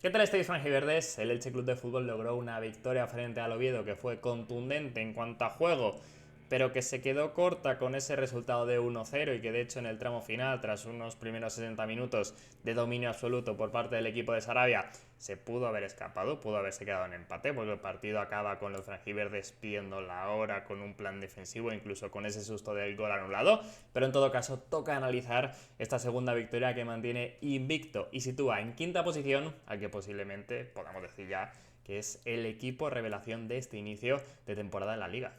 ¿Qué tal estáis, franjiverdes? El Elche Club de Fútbol logró una victoria frente al Oviedo que fue contundente en cuanto a juego, pero que se quedó corta con ese resultado de 1-0 y que de hecho en el tramo final, tras unos primeros 60 minutos de dominio absoluto por parte del equipo de Sarabia, se pudo haber escapado, pudo haberse quedado en empate, porque el partido acaba con los franjiverdes pidiendo la hora, con un plan defensivo, incluso con ese susto del gol anulado, pero en todo caso toca analizar esta segunda victoria que mantiene invicto y sitúa en quinta posición al que posiblemente podamos decir ya que es el equipo revelación de este inicio de temporada en la liga.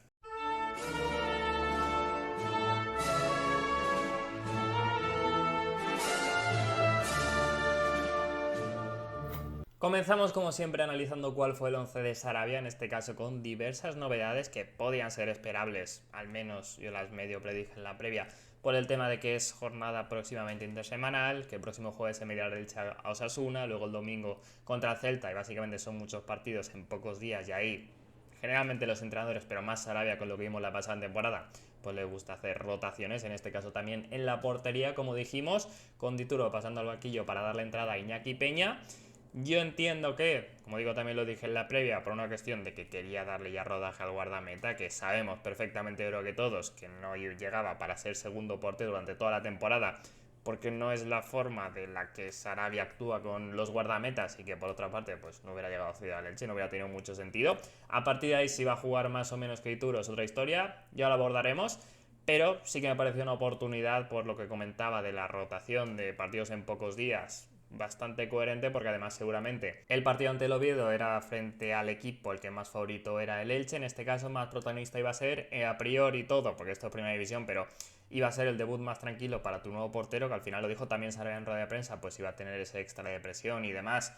Comenzamos como siempre analizando cuál fue el 11 de Sarabia, en este caso con diversas novedades que podían ser esperables, al menos yo las medio predije en la previa, por el tema de que es jornada próximamente intersemanal, que el próximo jueves se medirá el Elche a Osasuna, luego el domingo contra el Celta y básicamente son muchos partidos en pocos días y ahí generalmente los entrenadores, pero más Sarabia con lo que vimos la pasada temporada, pues les gusta hacer rotaciones, en este caso también en la portería, como dijimos, con Dituro pasando al banquillo para darle entrada a Iñaki Peña. Yo entiendo que, como digo, también lo dije en la previa, por una cuestión de que quería darle ya rodaje al guardameta, que sabemos perfectamente, creo que todos, que no llegaba para ser segundo portero durante toda la temporada, porque no es la forma de la que Sarabia actúa con los guardametas y que por otra parte pues no hubiera llegado a Ciudad del Elche, no hubiera tenido mucho sentido. A partir de ahí si va a jugar más o menos que Ituro es otra historia, ya lo abordaremos. Pero sí que me pareció una oportunidad por lo que comentaba de la rotación de partidos en pocos días, bastante coherente porque además seguramente el partido ante el Oviedo era frente al equipo el que más favorito era el Elche, en este caso más protagonista iba a ser a priori todo, porque esto es primera división, pero iba a ser el debut más tranquilo para tu nuevo portero, que al final lo dijo también Sarabia en rueda de prensa, pues iba a tener ese extra de presión y demás,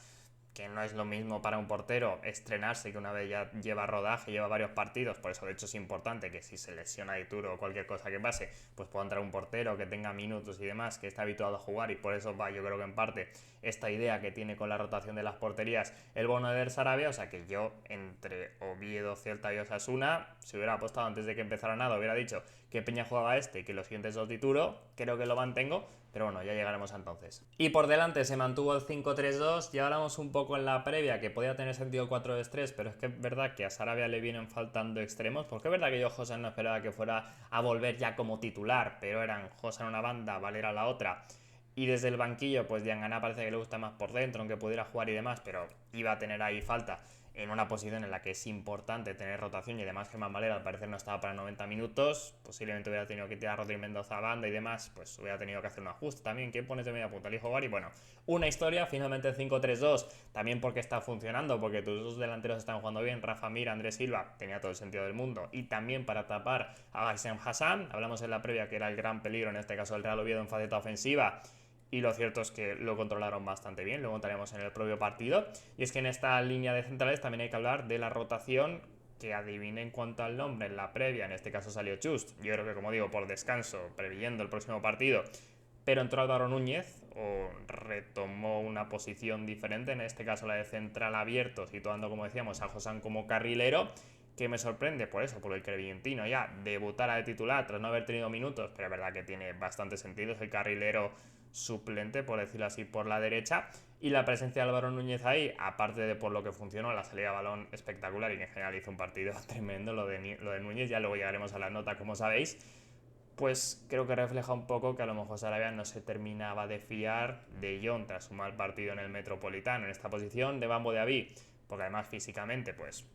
que no es lo mismo para un portero estrenarse que una vez ya lleva rodaje, lleva varios partidos, por eso de hecho es importante que si se lesiona Dituro o cualquier cosa que pase, pues pueda entrar un portero que tenga minutos y demás, que está habituado a jugar y por eso va yo creo que en parte esta idea que tiene con la rotación de las porterías el bono de Sarabia, o sea que yo entre Oviedo, Celta y Osasuna, si hubiera apostado antes de que empezara nada, hubiera dicho que Peña jugaba este y que los siguientes dos Dituro, creo que lo mantengo, pero bueno, ya llegaremos a entonces. Y por delante se mantuvo el 5-3-2, ya hablamos un poco en la previa que podía tener sentido 4-3-3, pero es que es verdad que a Sarabia le vienen faltando extremos, porque es verdad que yo Josan no esperaba que fuera a volver ya como titular, pero eran Josan una banda, Valera la otra, y desde el banquillo, pues Diangana parece que le gusta más por dentro, aunque pudiera jugar y demás, pero iba a tener ahí falta en una posición en la que es importante tener rotación y además Germán Valera al parecer no estaba para 90 minutos, posiblemente hubiera tenido que tirar a Rodri Mendoza a banda y demás, pues hubiera tenido que hacer un ajuste también. ¿Quién pones de media punta? Elijo Gary. Bueno, una historia, finalmente 5-3-2, también porque está funcionando, porque tus dos delanteros están jugando bien, Rafa Mir, Andrés Silva, tenía todo el sentido del mundo, y también para tapar a Gaisem Hassan, hablamos en la previa que era el gran peligro, en este caso el Real Oviedo en faceta ofensiva, y lo cierto es que lo controlaron bastante bien, lo contaremos en el propio partido. Y es que en esta línea de centrales también hay que hablar de la rotación, que adivine en cuanto al nombre en la previa, en este caso salió Chust, yo creo que como digo por descanso, previendo el próximo partido, pero entró Álvaro Núñez o retomó una posición diferente, en este caso la de central abierto, situando como decíamos a Josán como carrilero, que me sorprende por eso, por el Crevillentino ya debutara de titular tras no haber tenido minutos, pero es verdad que tiene bastante sentido, es el carrilero suplente, por decirlo así, por la derecha, y la presencia de Álvaro Núñez ahí, aparte de por lo que funcionó, la salida de balón espectacular y que en general hizo un partido tremendo, lo de Núñez, ya luego llegaremos a la nota, como sabéis, pues creo que refleja un poco que a lo mejor Sarabia no se terminaba de fiar de John tras su mal partido en el Metropolitano, en esta posición de Bambo de Aví, porque además físicamente, pues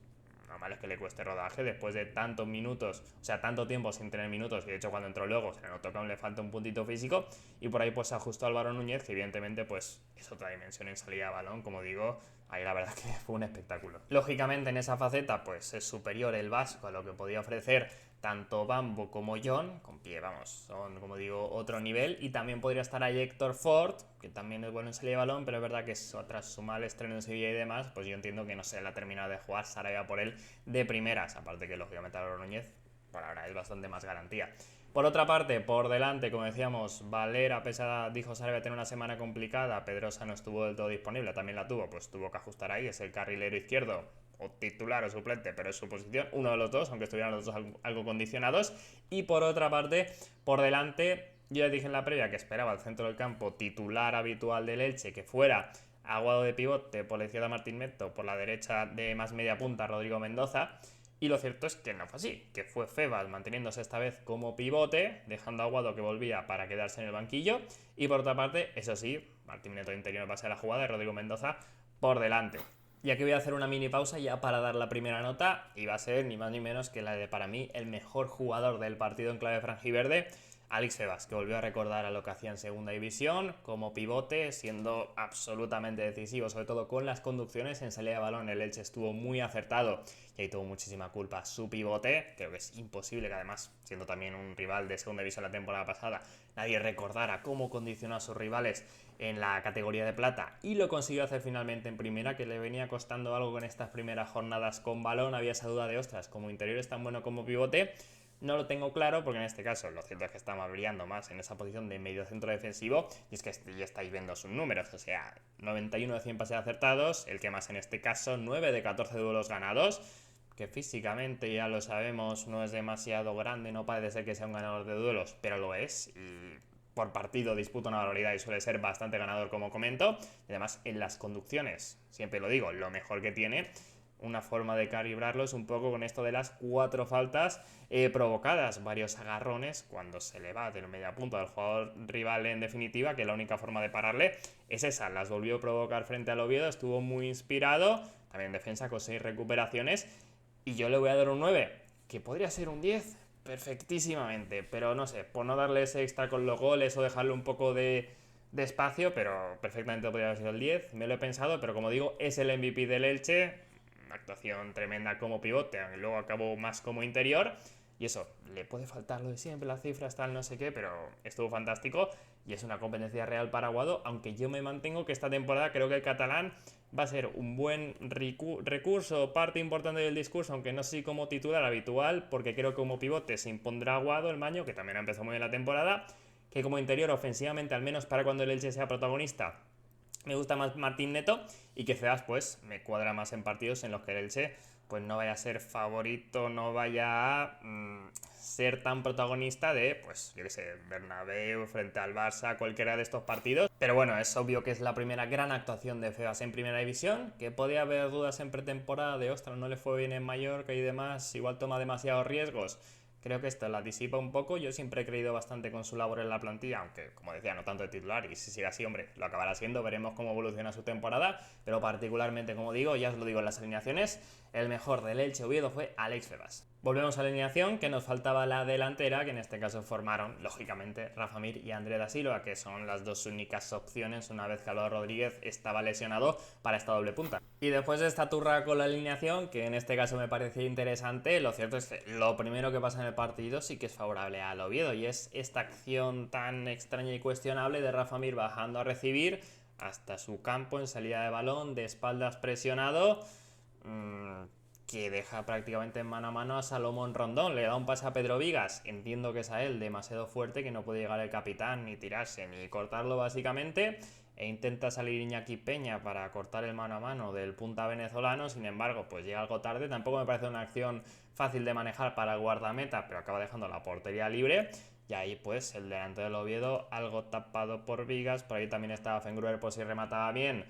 normal es que le cueste rodaje después de tantos minutos, o sea, tanto tiempo sin tener minutos, y de hecho cuando entró luego se le notó que aún le falta un puntito físico, y por ahí pues se ajustó Álvaro Núñez, que evidentemente pues es otra dimensión en salida de balón, como digo, ahí la verdad que fue un espectáculo. Lógicamente en esa faceta pues es superior el vasco a lo que podía ofrecer tanto Bambo como John, con pie, vamos, son como digo otro nivel, y también podría estar ahí Héctor Ford, que también es bueno en salida de balón, pero es verdad que tras su mal estreno en Sevilla y demás, pues yo entiendo que no se la ha terminado de jugar Sarabia por él de primeras, aparte que lógicamente Álvaro Núñez por ahora es bastante más garantía. Por otra parte, por delante, como decíamos, Valera, a pesar, dijo Sarabia, tener una semana complicada, Pedrosa no estuvo del todo disponible, también la tuvo, pues tuvo que ajustar ahí, es el carrilero izquierdo, o titular o suplente, pero es su posición, uno de los dos, aunque estuvieran los dos algo condicionados. Y por otra parte, por delante, yo ya dije en la previa que esperaba el centro del campo titular habitual del Elche, que fuera Aguado de pivote por la izquierda Martín Neto, por la derecha de más media punta Rodrigo Mendoza. Y lo cierto es que no fue así, que fue Febas manteniéndose esta vez como pivote, dejando a Aguado que volvía para quedarse en el banquillo. Y por otra parte, eso sí, Martín Neto interior pase a la jugada y Rodrigo Mendoza por delante. Y aquí voy a hacer una mini pausa ya para dar la primera nota, y va a ser ni más ni menos que la de, para mí, el mejor jugador del partido en clave franjiverde, Alex Febas, que volvió a recordar a lo que hacía en segunda división, como pivote, siendo absolutamente decisivo, sobre todo con las conducciones en salida de balón. El Elche estuvo muy acertado y ahí tuvo muchísima culpa su pivote. Creo que es imposible que, además, siendo también un rival de segunda división la temporada pasada, nadie recordara cómo condicionó a sus rivales en la categoría de plata, y lo consiguió hacer finalmente en primera, que le venía costando algo con estas primeras jornadas con balón. Había esa duda de, ostras, como interior es tan bueno como pivote. No lo tengo claro, porque en este caso lo cierto es que estamos brillando más en esa posición de medio centro defensivo, y es que ya estáis viendo sus números, o sea, 91 de 100 pases acertados, el que más en este caso, 9 de 14 duelos ganados, que físicamente ya lo sabemos no es demasiado grande, no parece ser que sea un ganador de duelos, pero lo es, y por partido disputa una barbaridad y suele ser bastante ganador, como comento. Y además en las conducciones, siempre lo digo, lo mejor que tiene. Una forma de calibrarlo es un poco con esto de las 4 faltas provocadas, varios agarrones cuando se le va del media punta del jugador rival, en definitiva, que la única forma de pararle es esa. Las volvió a provocar frente al Oviedo, estuvo muy inspirado, también en defensa con 6 recuperaciones, y yo le voy a dar un 9, que podría ser un 10 perfectísimamente, pero no sé, por no darle ese extra con los goles o dejarle un poco de espacio, pero perfectamente podría haber sido el 10, me lo he pensado, pero como digo, es el MVP del Elche, una actuación tremenda como pivote, luego acabó más como interior, y eso, le puede faltar lo de siempre, las cifras, tal, no sé qué, pero estuvo fantástico y es una competencia real para Aguado, aunque yo me mantengo que esta temporada creo que el catalán va a ser un buen recurso, parte importante del discurso, aunque no sé si como titular habitual, porque creo que como pivote se impondrá Aguado, el Maño, que también ha empezado muy bien la temporada, que como interior ofensivamente, al menos para cuando el Elche sea protagonista, me gusta más Martín Neto, y que Cedas pues me cuadra más en partidos en los que el Elche pues no vaya a ser favorito, no vaya a ser tan protagonista de, pues, yo qué sé, Bernabéu frente al Barça, cualquiera de estos partidos. Pero bueno, es obvio que es la primera gran actuación de Febas en primera división, que podía haber dudas en pretemporada de, ostras, no le fue bien en Mallorca y demás, igual toma demasiados riesgos. Creo que esto la disipa un poco. Yo siempre he creído bastante con su labor en la plantilla, aunque, como decía, no tanto de titular, y si sigue así, hombre, lo acabará siendo. Veremos cómo evoluciona su temporada, pero particularmente, como digo, ya os lo digo en las alineaciones, el mejor del Elche Oviedo fue Alex Febas. Volvemos a la alineación, que nos faltaba la delantera, que en este caso formaron, lógicamente, Rafa Mir y André da Silva, que son las dos únicas opciones una vez que Álvaro Rodríguez estaba lesionado para esta doble punta. Y después de esta turra con la alineación, que en este caso me parecía interesante, lo cierto es que lo primero que pasa en el partido sí que es favorable al Oviedo, y es esta acción tan extraña y cuestionable de Rafa Mir bajando a recibir hasta su campo en salida de balón, de espaldas presionado, que deja prácticamente en mano a mano a Salomón Rondón. Le da un pase a Pedro Vigas, entiendo que es a él demasiado fuerte, que no puede llegar el capitán ni tirarse ni cortarlo básicamente, e intenta salir Iñaki Peña para cortar el mano a mano del punta venezolano. Sin embargo, pues llega algo tarde. Tampoco me parece una acción fácil de manejar para el guardameta, pero acaba dejando la portería libre. Y ahí pues el delantero del Oviedo, algo tapado por Vigas. Por ahí también estaba Fengruer por si remataba bien.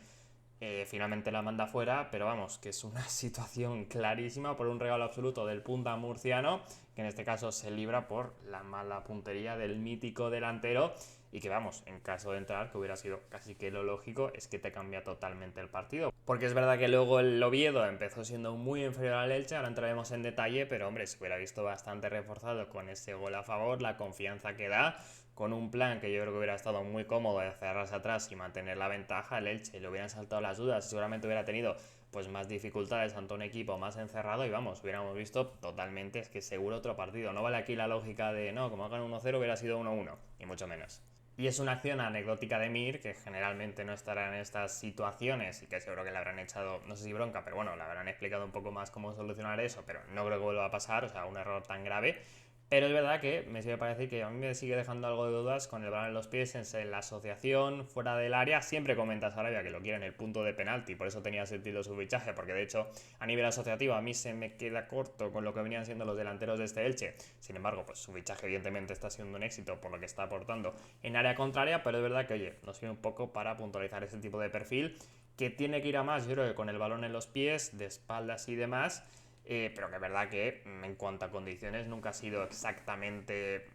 Finalmente la manda fuera, pero vamos, que es una situación clarísima por un regalo absoluto del punta murciano, que en este caso se libra por la mala puntería del mítico delantero, y que vamos, en caso de entrar, que hubiera sido casi que lo lógico, es que te cambia totalmente el partido. Porque es verdad que luego el Oviedo empezó siendo muy inferior al Elche, ahora entraremos en detalle, pero hombre, se hubiera visto bastante reforzado con ese gol a favor, la confianza que da, con un plan que yo creo que hubiera estado muy cómodo de cerrarse atrás y mantener la ventaja. El Elche le hubieran saltado las dudas, seguramente hubiera tenido pues más dificultades ante un equipo más encerrado, y vamos, hubiéramos visto totalmente, es que seguro otro partido. No vale aquí la lógica de, no, como hagan 1-0 hubiera sido 1-1, ni mucho menos. Y es una acción anecdótica de Mir, que generalmente no estará en estas situaciones, y que seguro que le habrán echado, no sé si bronca, pero bueno, le habrán explicado un poco más cómo solucionar eso, pero no creo que vuelva a pasar, o sea, un error tan grave. Pero es verdad que me sigue parece que a mí me sigue dejando algo de dudas con el balón en los pies, en la asociación, fuera del área. Siempre comenta Sarabia que lo quiere en el punto de penalti, por eso tenía sentido su fichaje, porque de hecho a nivel asociativo a mí se me queda corto con lo que venían siendo los delanteros de este Elche. Sin embargo, pues su fichaje evidentemente está siendo un éxito por lo que está aportando en área contraria, pero es verdad que, oye, nos sirve un poco para puntualizar ese tipo de perfil, que tiene que ir a más, yo creo que con el balón en los pies, de espaldas y demás, pero que es verdad que en cuanto a condiciones nunca ha sido exactamente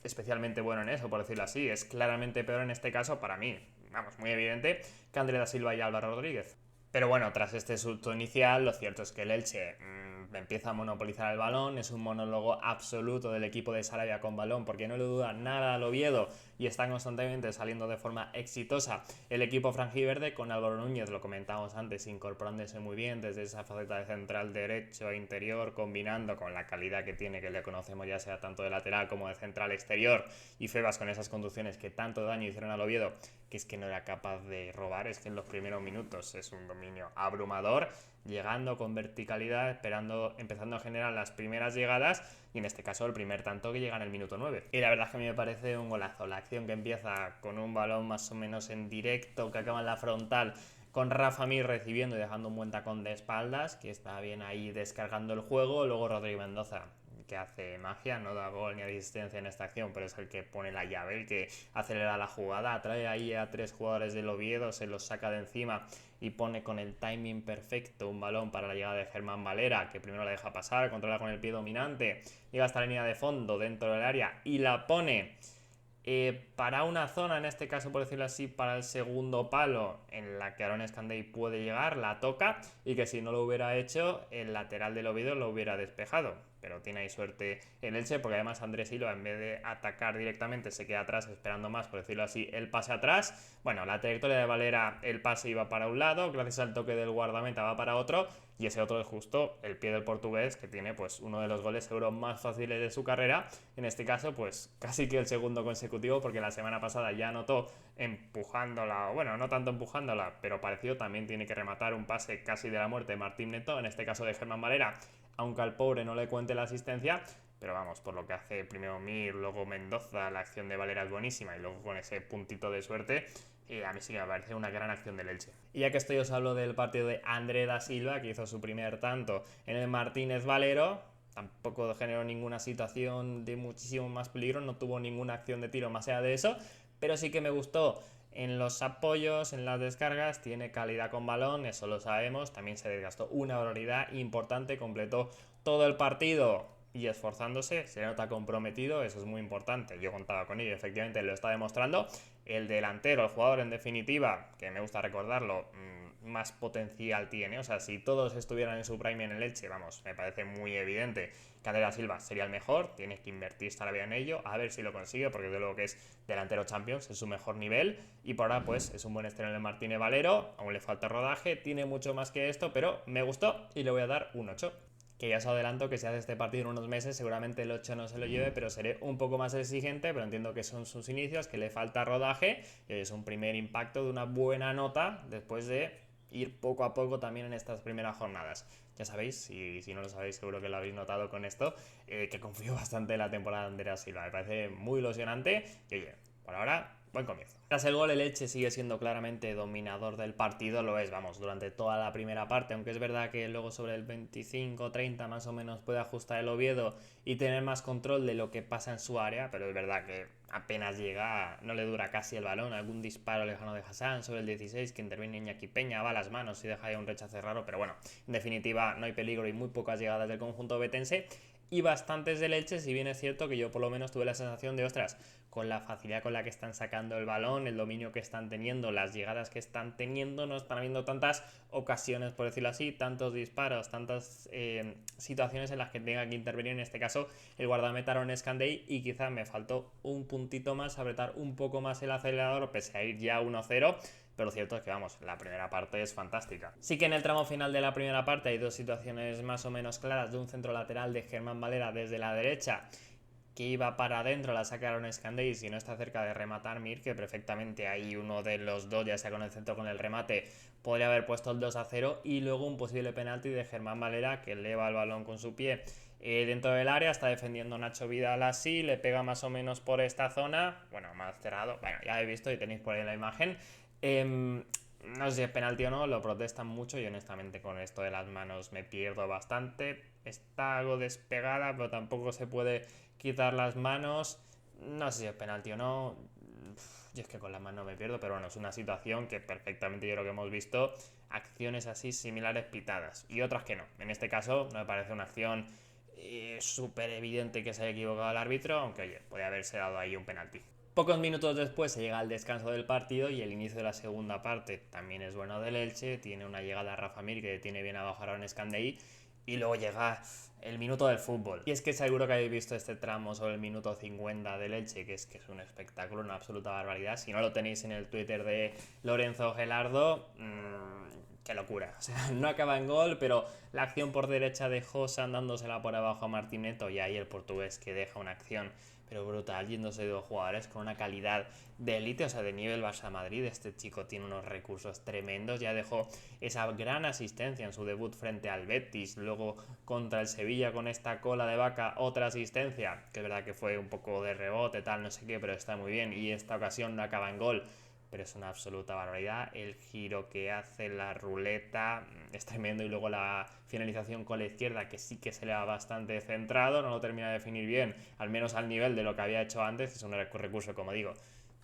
especialmente bueno en eso, por decirlo así. Es claramente peor en este caso para mí, vamos, muy evidente, que André da Silva y Álvaro Rodríguez. Pero bueno, tras este susto inicial, lo cierto es que el Elche empieza a monopolizar el balón, es un monólogo absoluto del equipo de Sarabia con balón, porque no le duda nada al Oviedo y están constantemente saliendo de forma exitosa el equipo franjiverde, con Álvaro Núñez, lo comentábamos antes, incorporándose muy bien desde esa faceta de central derecho e interior, combinando con la calidad que tiene, que le conocemos ya sea tanto de lateral como de central exterior, y Febas con esas conducciones que tanto daño hicieron al Oviedo, que es que no era capaz de robar, es que en los primeros minutos es un dominio abrumador, llegando con verticalidad, empezando a generar las primeras llegadas, y en este caso el primer tanto que llega en el minuto 9. Y la verdad es que a mí me parece un golazo. La acción que empieza con un balón más o menos en directo, que acaba en la frontal, con Rafa Mir recibiendo y dejando un buen tacón de espaldas, que está bien ahí descargando el juego. Luego Rodrigo Mendoza, que hace magia, no da gol ni asistencia en esta acción, pero es el que pone la llave, el que acelera la jugada, atrae ahí a 3 jugadores del Oviedo, se los saca de encima y pone con el timing perfecto un balón para la llegada de Germán Valera, que primero la deja pasar, controla con el pie dominante, llega hasta la línea de fondo dentro del área y la pone para una zona, en este caso por decirlo así, para el segundo palo, en la que Aaron Escandey puede llegar, la toca, y que si no lo hubiera hecho, el lateral del Oviedo lo hubiera despejado. Pero tiene ahí suerte el Elche, porque además Andrés Silva, en vez de atacar directamente, se queda atrás esperando más, por decirlo así, el pase atrás. Bueno, la trayectoria de Valera, el pase iba para un lado, gracias al toque del guardameta va para otro, y ese otro es justo el pie del portugués, que tiene pues uno de los goles seguro más fáciles de su carrera, en este caso pues casi que el segundo consecutivo, porque la semana pasada ya anotó empujándola, bueno, no tanto empujándola, pero parecido, también tiene que rematar un pase casi de la muerte de Martín Neto, en este caso de Germán Valera, aunque al pobre no le cuente la asistencia, pero vamos, por lo que hace primero Mir, luego Mendoza, la acción de Valera es buenísima, y luego con ese puntito de suerte, a mí sí que me parece una gran acción del Elche. Y ya que estoy, os hablo del partido de André da Silva, que hizo su primer tanto en el Martínez Valero. Tampoco generó ninguna situación de muchísimo más peligro, no tuvo ninguna acción de tiro más allá de eso, pero sí que me gustó en los apoyos, en las descargas, tiene calidad con balón, eso lo sabemos, también se desgastó una barbaridad importante, completó todo el partido y esforzándose, se nota comprometido, eso es muy importante, yo contaba con ello, efectivamente lo está demostrando. El delantero, el jugador en definitiva, que me gusta recordarlo, más potencial tiene, o sea, si todos estuvieran en su prime en el Elche, vamos, me parece muy evidente que André Silva sería el mejor, tiene que invertir Sarabia en ello, a ver si lo consigue, porque de luego que es delantero Champions, es su mejor nivel, y por ahora pues es un buen estreno en el Martínez Valero, aún le falta rodaje, tiene mucho más que esto, pero me gustó y le voy a dar un 8. Que ya os adelanto que si hace este partido en unos meses seguramente el 8 no se lo lleve, pero seré un poco más exigente, pero entiendo que son sus inicios, que le falta rodaje y es un primer impacto de una buena nota después de ir poco a poco también en estas primeras jornadas. Ya sabéis, y si no lo sabéis seguro que lo habéis notado con esto, que confío bastante en la temporada de Andrea Silva, me parece muy ilusionante y oye, por ahora buen comienzo. Tras el gol, el Elche sigue siendo claramente dominador del partido, lo es, vamos, durante toda la primera parte, aunque es verdad que luego sobre el 25-30 más o menos puede ajustar el Oviedo y tener más control de lo que pasa en su área, pero es verdad que apenas llega, no le dura casi el balón, algún disparo lejano de Hassan sobre el 16 que interviene Iñaki Peña, va a las manos y deja ahí un rechace raro, pero bueno, en definitiva no hay peligro y muy pocas llegadas del conjunto betense y bastantes del Elche, si bien es cierto que yo por lo menos tuve la sensación de, ostras, con la facilidad con la que están sacando el balón, el dominio que están teniendo, las llegadas que están teniendo, no están habiendo tantas ocasiones, por decirlo así, tantos disparos, tantas situaciones en las que tenga que intervenir, en este caso, el guardameta Aaron Escandey, y quizás me faltó un puntito más, apretar un poco más el acelerador, pese a ir ya 1-0, pero lo cierto es que, vamos, la primera parte es fantástica. Sí que en el tramo final de la primera parte hay dos situaciones más o menos claras, de un centro lateral de Germán Valera desde la derecha, que iba para adentro, la sacaron Scandey y si no está cerca de rematar Mir, que perfectamente hay uno de los dos, ya sea con el centro o con el remate, podría haber puesto el 2-0, y luego un posible penalti de Germán Valera que eleva el balón con su pie dentro del área, está defendiendo Nacho Vidal así, le pega más o menos por esta zona, bueno, más cerrado, bueno, ya he visto y tenéis por ahí la imagen. No sé si es penalti o no, lo protestan mucho y honestamente con esto de las manos me pierdo bastante. Está algo despegada, pero tampoco se puede quitar las manos. No sé si es penalti o no. yo es que con las manos no me pierdo, pero bueno, es una situación que perfectamente yo creo que hemos visto acciones así similares pitadas y otras que no. En este caso no me parece una acción súper evidente que se haya equivocado el árbitro, aunque oye, podría haberse dado ahí un penalti. Pocos minutos después se llega al descanso del partido y el inicio de la segunda parte también es bueno del Elche, tiene una llegada a Rafa Mir que tiene bien abajo a Aaron Escandei y luego llega el minuto del fútbol. Y es que seguro que habéis visto este tramo sobre el minuto 50 del Elche, que es un espectáculo, una absoluta barbaridad. Si no lo tenéis en el Twitter de Lorenzo Gelardo, qué locura. O sea, no acaba en gol, pero la acción por derecha de Josan dándosela por abajo a Martín Neto y ahí el portugués que deja una acción pero brutal, yéndose de dos jugadores con una calidad de élite, o sea, de nivel Barça Madrid. Este chico tiene unos recursos tremendos, ya dejó esa gran asistencia en su debut frente al Betis, luego contra el Sevilla con esta cola de vaca, otra asistencia, que es verdad que fue un poco de rebote, tal, no sé qué, pero está muy bien, y esta ocasión no acaba en gol, pero es una absoluta barbaridad. El giro que hace, la ruleta, es tremendo. Y luego la finalización con la izquierda, que sí que se le va bastante centrado, no lo termina de definir bien, al menos al nivel de lo que había hecho antes. Es un recurso, como digo,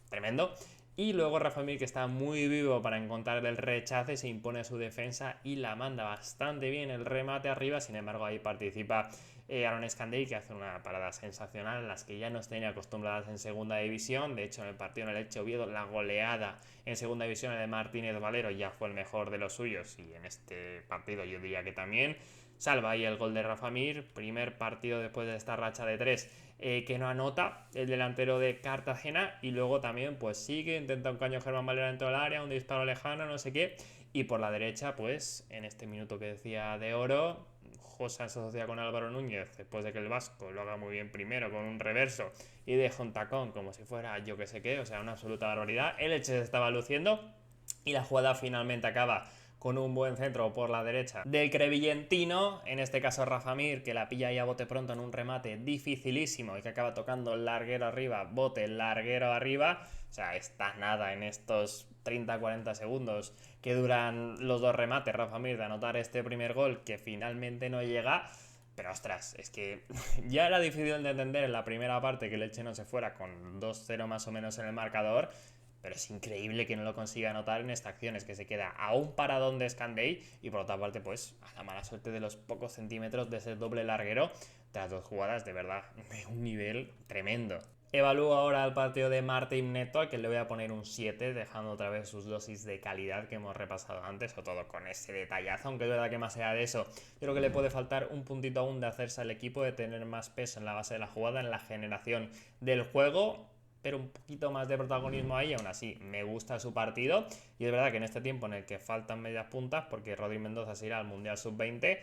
tremendo. Y luego Rafa Mir, que está muy vivo para encontrar el rechace, se impone a su defensa y la manda bastante bien el remate arriba. Sin embargo, ahí participa Aaron Escandei, que hace una parada sensacional, en las que ya nos tenía acostumbradas en segunda división. De hecho, en el partido en el Elche Oviedo, la goleada en segunda división de Martínez Valero ya fue el mejor de los suyos, y en este partido yo diría que también. Salva ahí el gol de Rafa Mir, primer partido después de esta racha de 3 que no anota el delantero de Cartagena, y luego también pues sigue, intenta un caño Germán Valera dentro del área, un disparo lejano, no sé qué, y por la derecha pues en este minuto que decía de oro, José se asocia con Álvaro Núñez después de que el vasco lo haga muy bien primero con un reverso y deja un tacón como si fuera yo que sé qué, o sea, una absoluta barbaridad. El Elche se estaba luciendo y la jugada finalmente acaba con un buen centro por la derecha del crevillentino, en este caso Rafa Mir, que la pilla ahí a bote pronto en un remate dificilísimo y que acaba tocando el larguero arriba, bote larguero arriba. O sea, está nada en estos 30-40 segundos que duran los dos remates Rafa Mir de anotar este primer gol, que finalmente no llega. Pero ostras, es que ya era difícil de entender en la primera parte que el Elche no se fuera con 2-0 más o menos en el marcador, pero es increíble que no lo consiga anotar en esta acción. Es que se queda a un paradón de Scandei y por otra parte pues a la mala suerte de los pocos centímetros de ese doble larguero tras dos jugadas de verdad de un nivel tremendo. Evalúo ahora el partido de Martín Neto, al que le voy a poner un 7, dejando otra vez sus dosis de calidad que hemos repasado antes, o todo con ese detallazo, aunque es verdad que más allá de eso, yo creo que le puede faltar un puntito aún de hacerse al equipo, de tener más peso en la base de la jugada, en la generación del juego, pero un poquito más de protagonismo ahí. Aún así me gusta su partido, y es verdad que en este tiempo en el que faltan medias puntas, porque Rodri Mendoza se irá al Mundial Sub-20,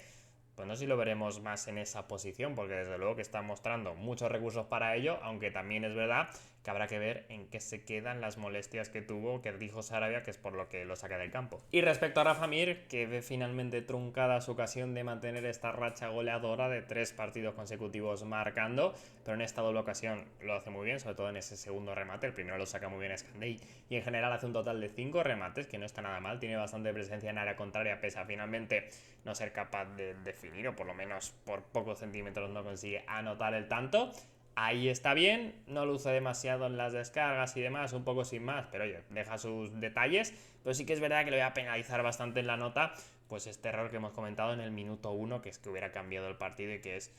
pues no sé si lo veremos más en esa posición, porque desde luego que está mostrando muchos recursos para ello, aunque también es verdad que habrá que ver en qué se quedan las molestias que tuvo, que dijo Sarabia, que es por lo que lo saca del campo. Y respecto a Rafa Mir, que ve finalmente truncada su ocasión de mantener esta racha goleadora de 3 partidos consecutivos marcando, pero en esta doble ocasión lo hace muy bien, sobre todo en ese segundo remate. El primero lo saca muy bien Scandei y en general hace un total de 5 remates, que no está nada mal, tiene bastante presencia en área contraria, pese a finalmente no ser capaz de definir, o por lo menos por pocos centímetros no consigue anotar el tanto. Ahí está bien, no luce demasiado en las descargas y demás, un poco sin más, pero oye, deja sus detalles. Pero sí que es verdad que le voy a penalizar bastante en la nota, pues este error que hemos comentado en el minuto 1, que es que hubiera cambiado el partido y que es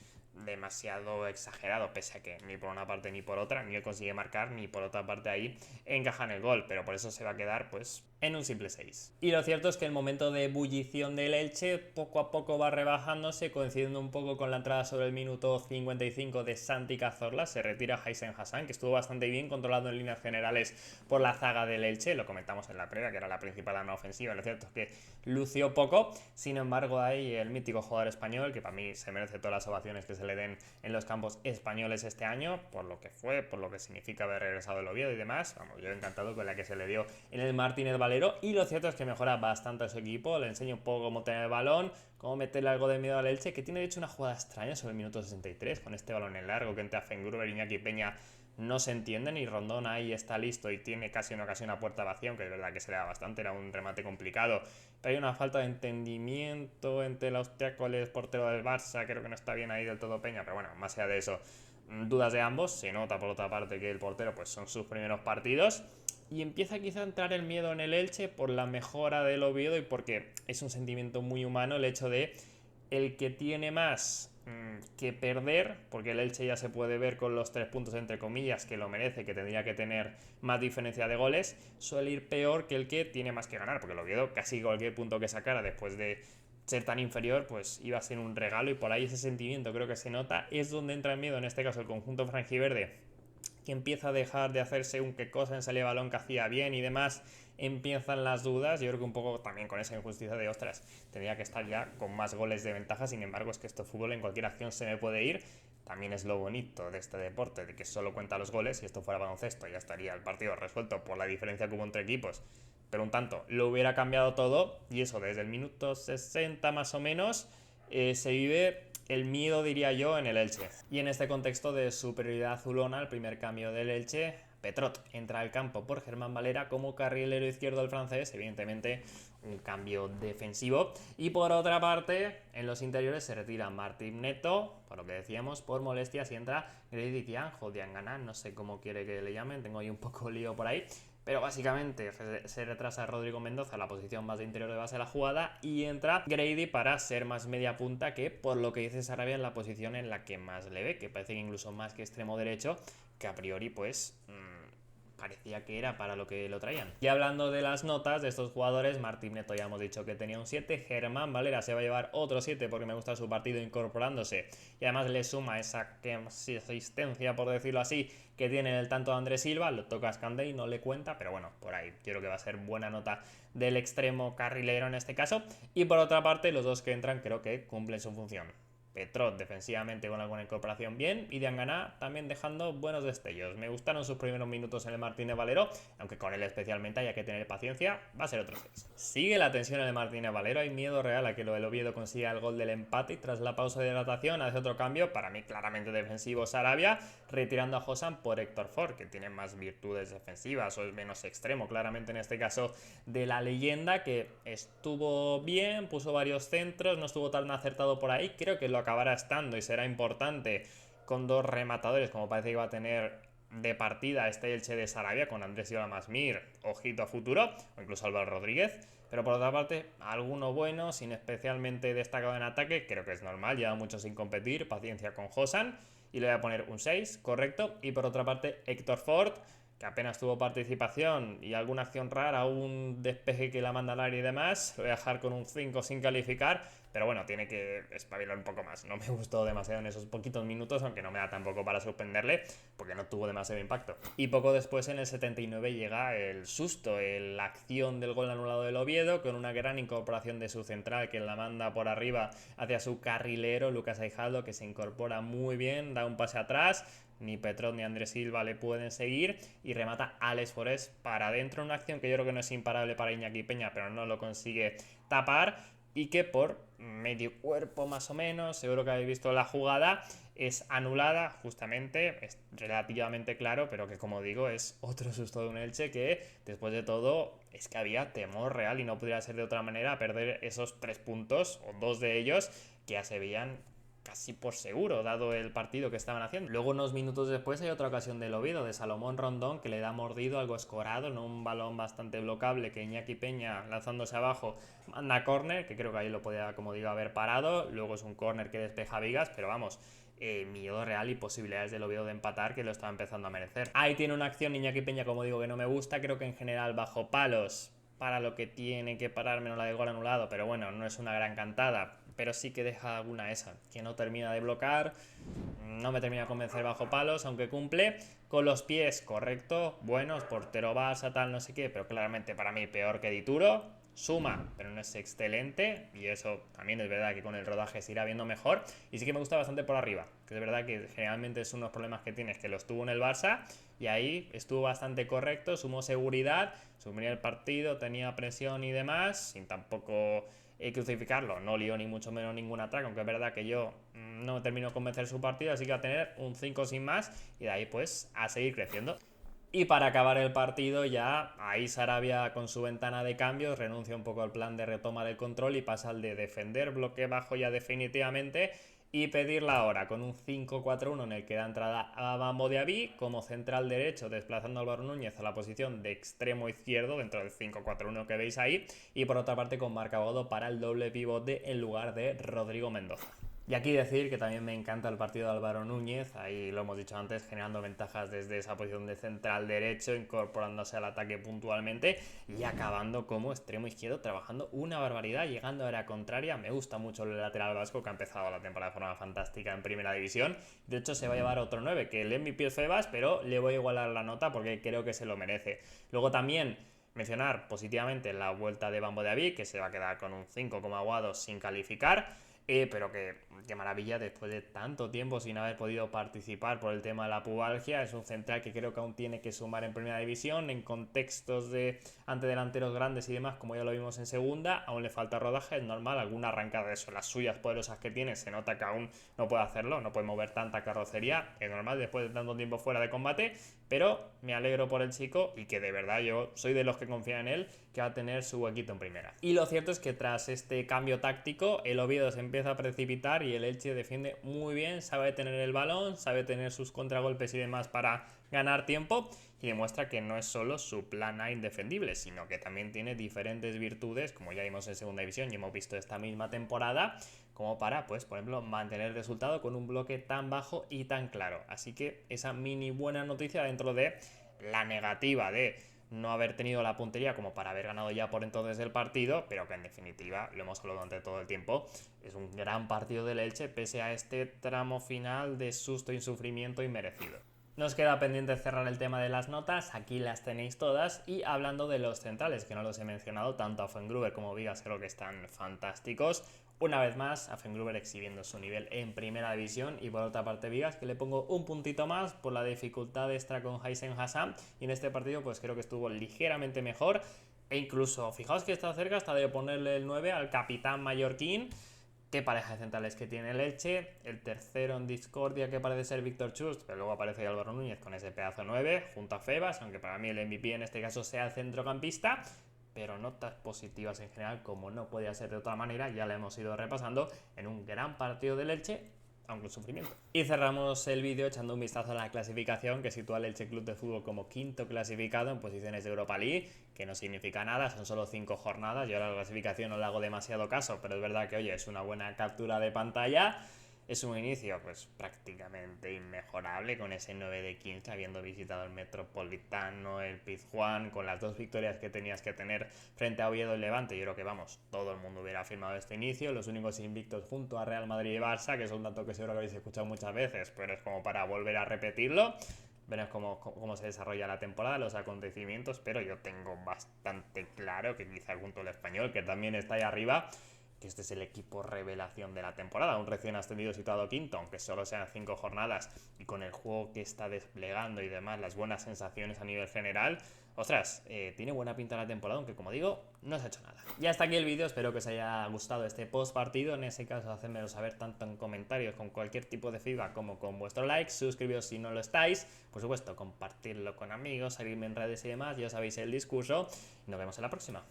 demasiado exagerado, pese a que ni por una parte ni por otra, ni él consigue marcar, ni por otra parte ahí encaja en el gol, pero por eso se va a quedar pues en un simple 6. Y lo cierto es que el momento de ebullición del Elche poco a poco va rebajándose, coincidiendo un poco con la entrada sobre el minuto 55 de Santi Cazorla. Se retira Haisen Hassan, que estuvo bastante bien controlado en líneas generales por la zaga del Elche, lo comentamos en la previa, que era la principal arma ofensiva. Lo cierto es que lució poco, sin embargo ahí el mítico jugador español, que para mí se merece todas las ovaciones que se le den en los campos españoles este año, por lo que fue, por lo que significa haber regresado el Oviedo y demás. Vamos, yo encantado con la que se le dio en el Martínez Valero, y lo cierto es que mejora bastante a su equipo. Le enseño un poco cómo tener el balón, cómo meterle algo de miedo al Elche, que tiene de hecho una jugada extraña sobre el minuto 63, con este balón en largo que entre Fengruber, Iñaki Peña no se entienden, y Rondón ahí está listo y tiene casi una ocasión a puerta vacía, aunque es verdad que se le da bastante, era un remate complicado, pero hay una falta de entendimiento entre el austriaco y el portero del Barça. Creo que no está bien ahí del todo Peña, pero bueno, más allá de eso, dudas de ambos. Se nota por otra parte que el portero pues son sus primeros partidos, y empieza quizá a entrar el miedo en el Elche por la mejora del Oviedo y porque es un sentimiento muy humano el hecho de el que tiene más que perder, porque el Elche ya se puede ver con los 3 puntos entre comillas, que lo merece, que tendría que tener más diferencia de goles, suele ir peor que el que tiene más que ganar, porque el Oviedo casi cualquier punto que sacara después de ser tan inferior, pues iba a ser un regalo, y por ahí ese sentimiento creo que se nota, es donde entra el miedo, en este caso el conjunto franjiverde, que empieza a dejar de hacerse un qué cosa en salida de balón que hacía bien y demás, empiezan las dudas. Yo creo que un poco también con esa injusticia de ostras, tendría que estar ya con más goles de ventaja, sin embargo es que esto fútbol, en cualquier acción se me puede ir. También es lo bonito de este deporte, de que solo cuenta los goles. Si esto fuera baloncesto ya estaría el partido resuelto por la diferencia que hubo entre equipos, pero un tanto lo hubiera cambiado todo, y eso desde el minuto 60 más o menos se vive el miedo, diría yo, en el Elche. Y en este contexto de superioridad azulona, el primer cambio del Elche, Petrot entra al campo por Germán Valera como carrilero izquierdo del francés, evidentemente un cambio defensivo. Y por otra parte, en los interiores se retira Martín Neto, por lo que decíamos, por molestias, y entra Grady Diangana, no sé cómo quiere que le llamen, tengo ahí un poco lío por ahí. Pero básicamente se retrasa Rodrigo Mendoza, la posición más de interior de base de la jugada, y entra Grady para ser más media punta, que por lo que dice Sarabia en la posición en la que más le ve, que parece que incluso más que extremo derecho, que a priori pues parecía que era para lo que lo traían. Y hablando de las notas de estos jugadores, Martín Neto ya hemos dicho que tenía un 7, Germán Valera se va a llevar otro 7 porque me gusta su partido incorporándose, y además le suma esa asistencia, por decirlo así, que tiene el tanto de Andrés Silva, lo toca Scandey, no le cuenta, pero bueno, por ahí creo que va a ser buena nota del extremo carrilero en este caso. Y por otra parte, los dos que entran creo que cumplen su función. Petrot defensivamente con alguna incorporación bien, y Diangana también dejando buenos destellos. Me gustaron sus primeros minutos en el Martínez Valero, aunque con él especialmente haya que tener paciencia, va a ser otro 6. Sigue la tensión en el Martínez Valero, hay miedo real a que lo del Oviedo consiga el gol del empate, y tras la pausa de hidratación hace otro cambio, para mí claramente defensivo, Sarabia, retirando a Josan por Héctor Ford, que tiene más virtudes defensivas o es menos extremo, claramente en este caso de la leyenda, que estuvo bien, puso varios centros, no estuvo tan acertado por ahí, creo que lo acabará estando y será importante con dos rematadores como parece que va a tener de partida este Elche de Sarabia, con Andrés Silva Masmir, ojito a futuro, o incluso Álvaro Rodríguez. Pero por otra parte, alguno bueno, sin especialmente destacado en ataque, creo que es normal, lleva mucho sin competir, paciencia con Josan, y le voy a poner un 6, correcto. Y por otra parte, Héctor Ford, que apenas tuvo participación y alguna acción rara, un despeje que la manda al área y demás, lo voy a dejar con un 5 sin calificar, pero bueno, tiene que espabilar un poco más. No me gustó demasiado en esos poquitos minutos, aunque no me da tampoco para suspenderle, porque no tuvo demasiado impacto. Y poco después, en el 79, llega el susto, la acción del gol anulado del Oviedo, con una gran incorporación de su central, que la manda por arriba hacia su carrilero, Lucas Aijaldo, que se incorpora muy bien, da un pase atrás, ni Petrot ni Andrés Silva le pueden seguir, y remata Alex Forés para adentro, una acción que yo creo que no es imparable para Iñaki Peña, pero no lo consigue tapar, y que por medio cuerpo más o menos, seguro que habéis visto la jugada, es anulada justamente, es relativamente claro, pero que como digo es otro susto de un Elche que después de todo es que había temor real y no podría ser de otra manera perder esos 3 puntos o 2 de ellos que ya se veían casi por seguro, dado el partido que estaban haciendo. Luego, unos minutos después, hay otra ocasión del Oviedo, de Salomón Rondón, que le da mordido, algo escorado, en un balón bastante blocable, que Iñaki Peña, lanzándose abajo, manda a córner, que creo que ahí lo podía, como digo, haber parado. Luego es un córner que despeja Vigas, pero vamos, miedo real y posibilidades del Oviedo de empatar, que lo estaba empezando a merecer. Ahí tiene una acción Iñaki Peña, como digo, que no me gusta, creo que en general bajo palos, para lo que tiene que parar, menos la del gol anulado, pero bueno, no es una gran cantada, pero sí que deja alguna esa, que no termina de bloquear, no me termina de convencer bajo palos, aunque cumple. Con los pies, correcto, buenos, portero Barça, tal, no sé qué, pero claramente para mí peor que Dituro. Suma, pero no es excelente, y eso también es verdad que con el rodaje se irá viendo mejor. Y sí que me gusta bastante por arriba, que es verdad que generalmente es unos problemas que tienes, que los tuvo en el Barça, y ahí estuvo bastante correcto, sumó seguridad, sumía el partido, tenía presión y demás, sin tampoco crucificarlo, no lió ni mucho menos ningún atraco, aunque es verdad que yo no termino de convencer su partido, así que va a tener un 5 sin más, y de ahí pues a seguir creciendo. Y para acabar el partido ya, ahí Sarabia con su ventana de cambios renuncia un poco al plan de retoma del control y pasa al de defender bloque bajo ya definitivamente, y pedirla ahora con un 5-4-1 en el que da entrada a Bambo Diaby como central derecho, desplazando a Álvaro Núñez a la posición de extremo izquierdo dentro del 5-4-1 que veis ahí, y por otra parte con Marc Aguado para el doble pivote en lugar de Rodrigo Mendoza. Y aquí decir que también me encanta el partido de Álvaro Núñez, ahí lo hemos dicho antes, generando ventajas desde esa posición de central derecho, incorporándose al ataque puntualmente y acabando como extremo izquierdo, trabajando una barbaridad, llegando a la contraria. Me gusta mucho el lateral vasco, que ha empezado la temporada de forma fantástica en primera división. De hecho, se va a llevar otro 9, que el MVP es Febas, pero le voy a igualar la nota porque creo que se lo merece. Luego también mencionar positivamente la vuelta de Bambo Diaby, que se va a quedar con un 5 como Aguado sin calificar. Pero qué maravilla, después de tanto tiempo sin haber podido participar por el tema de la pubalgia. Es un central que creo que aún tiene que sumar en primera división, en contextos de antedelanteros grandes y demás, como ya lo vimos en segunda. Aún le falta rodaje, es normal, alguna arrancada de eso, las suyas poderosas que tiene, se nota que aún no puede hacerlo, no puede mover tanta carrocería, es normal después de tanto tiempo fuera de combate, pero me alegro por el chico y que de verdad yo soy de los que confían en él, que va a tener su huequito en primera. Y lo cierto es que tras este cambio táctico, el Oviedo se empieza a precipitar y el Elche defiende muy bien, sabe tener el balón, sabe tener sus contragolpes y demás para ganar tiempo, y demuestra que no es solo su plan A indefendible, sino que también tiene diferentes virtudes, como ya vimos en segunda división y hemos visto esta misma temporada, como para, pues, por ejemplo, mantener el resultado con un bloque tan bajo y tan claro. Así que esa mini buena noticia dentro de la negativa de no haber tenido la puntería como para haber ganado ya por entonces el partido, pero que en definitiva, lo hemos hablado durante todo el tiempo, es un gran partido del Elche pese a este tramo final de susto y sufrimiento inmerecido. Nos queda pendiente cerrar el tema de las notas, aquí las tenéis todas, y hablando de los centrales, que no los he mencionado, tanto a Fuengrover como Vigas creo que están fantásticos. Una vez más, a Fuengrover exhibiendo su nivel en primera división, y por otra parte Vigas, que le pongo un puntito más por la dificultad extra con Haisen Hassan, y en este partido pues creo que estuvo ligeramente mejor, e incluso fijaos que está cerca hasta de ponerle el 9 al capitán mallorquín. Qué pareja de centrales que tiene el Elche. El tercero en discordia que parece ser Víctor Chust, pero luego aparece Álvaro Núñez con ese pedazo 9 junto a Febas, aunque para mí el MVP en este caso sea el centrocampista. Pero notas positivas en general, como no podía ser de otra manera, ya la hemos ido repasando en un gran partido del Elche, aunque el sufrimiento. Y cerramos el vídeo echando un vistazo a la clasificación, que sitúa al Elche Club de Fútbol como quinto clasificado en posiciones de Europa League, que no significa nada, son solo 5 jornadas. Yo ahora la clasificación no le hago demasiado caso, pero es verdad que, oye, es una buena captura de pantalla. Es un inicio pues prácticamente inmejorable con ese 9 de 15, habiendo visitado el Metropolitano, el Pizjuán, con las 2 victorias que tenías que tener frente a Oviedo y Levante. Yo creo que, vamos, todo el mundo hubiera firmado este inicio. Los únicos invictos junto a Real Madrid y Barça, que es un dato que seguro que habéis escuchado muchas veces, pero es como para volver a repetirlo. Veremos cómo se desarrolla la temporada, los acontecimientos, pero yo tengo bastante claro que quizá junto al Español, que también está ahí arriba, que este es el equipo revelación de la temporada, un recién ascendido situado quinto, aunque solo sean 5 jornadas, y con el juego que está desplegando y demás, las buenas sensaciones a nivel general, ostras, tiene buena pinta la temporada, aunque como digo, no se ha hecho nada. Y hasta aquí el vídeo, espero que os haya gustado este post partido, en ese caso hacedmelo saber tanto en comentarios con cualquier tipo de feedback como con vuestro like, suscribiros si no lo estáis, por supuesto compartirlo con amigos, seguirme en redes y demás, ya sabéis el discurso, y nos vemos en la próxima.